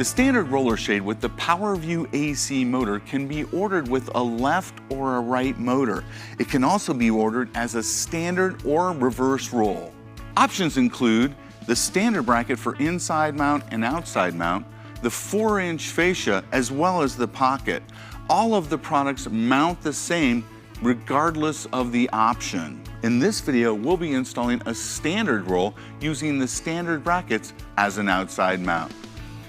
The standard roller shade with the PowerView AC motor can be ordered with a left or a right motor. It can also be ordered as a standard or reverse roll. Options include the standard bracket for inside mount and outside mount, the 4-inch fascia, as well as the pocket. All of the products mount the same regardless of the option. In this video, we'll be installing a standard roll using the standard brackets as an outside mount.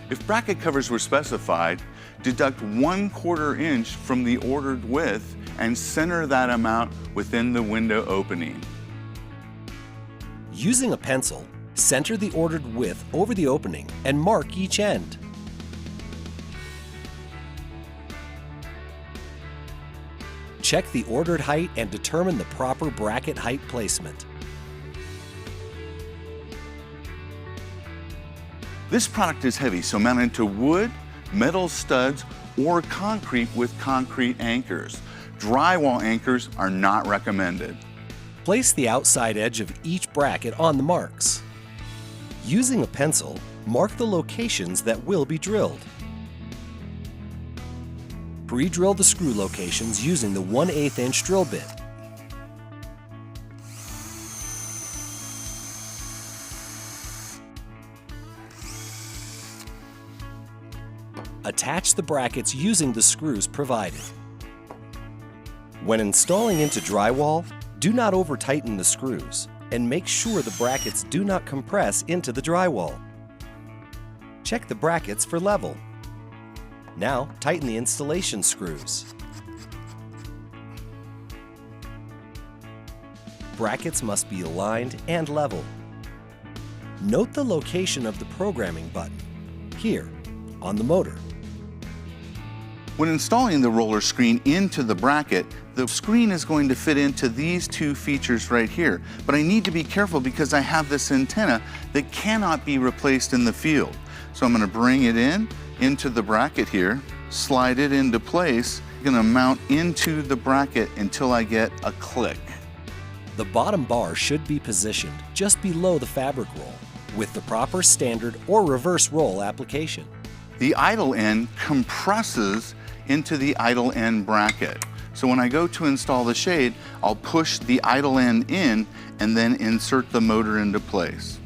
If bracket covers were specified, deduct 1/4 inch from the ordered width and center that amount within the window opening. Using a pencil, center the ordered width over the opening and mark each end. Check the ordered height and determine the proper bracket height placement. This product is heavy, so mount it to wood, metal studs, or concrete with concrete anchors. Drywall anchors are not recommended. Place the outside edge of each bracket on the marks. Using a pencil, mark the locations that will be drilled. Pre-drill the screw locations using the 1/8 inch drill bit. Attach the brackets using the screws provided. When installing into drywall, do not over-tighten the screws and make sure the brackets do not compress into the drywall. Check the brackets for level. Now tighten the installation screws. Brackets must be aligned and level. Note the location of the programming button, here on the motor. When installing the roller screen into the bracket, the screen is going to fit into these two features right here. But I need to be careful because I have this antenna that cannot be replaced in the field. So I'm going to bring it into the bracket here, slide it into place. I'm going to mount into the bracket until I get a click. The bottom bar should be positioned just below the fabric roll with the proper standard or reverse roll application. The idle end compresses into the idle end bracket. So when I go to install the shade, I'll push the idle end in and then insert the motor into place.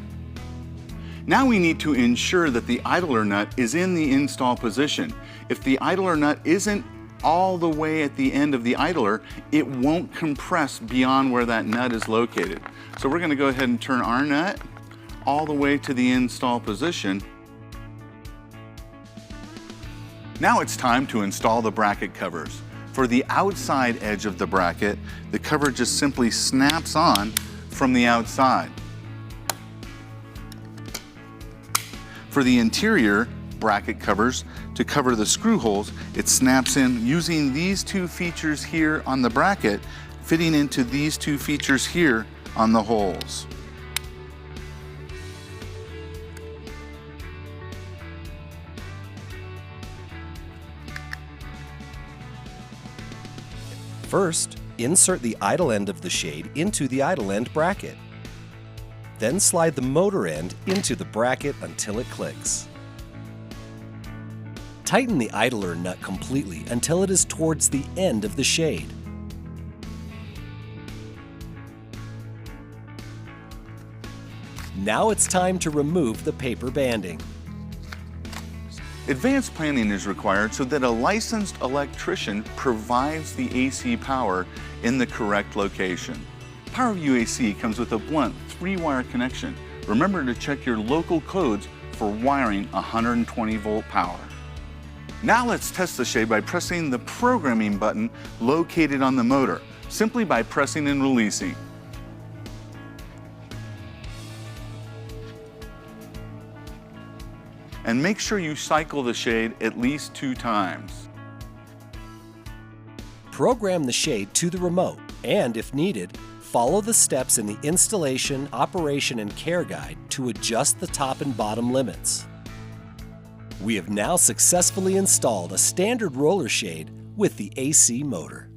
Now we need to ensure that the idler nut is in the install position. If the idler nut isn't all the way at the end of the idler, it won't compress beyond where that nut is located. So we're going to go ahead and turn our nut all the way to the install position. Now it's time to install the bracket covers. For the outside edge of the bracket, the cover just simply snaps on from the outside. For the interior bracket covers, to cover the screw holes, it snaps in using these two features here on the bracket, fitting into these two features here on the holes. First, insert the idle end of the shade into the idle end bracket. Then slide the motor end into the bracket until it clicks. Tighten the idler nut completely until it is towards the end of the shade. Now it's time to remove the paper banding. Advanced planning is required so that a licensed electrician provides the AC power in the correct location. PowerView AC comes with a blunt 3-wire connection. Remember to check your local codes for wiring 120 volt power. Now let's test the shade by pressing the programming button located on the motor, simply by pressing and releasing. And make sure you cycle the shade at least 2 times. Program the shade to the remote and, if needed, follow the steps in the installation, operation, and care guide to adjust the top and bottom limits. We have now successfully installed a standard roller shade with the AC motor.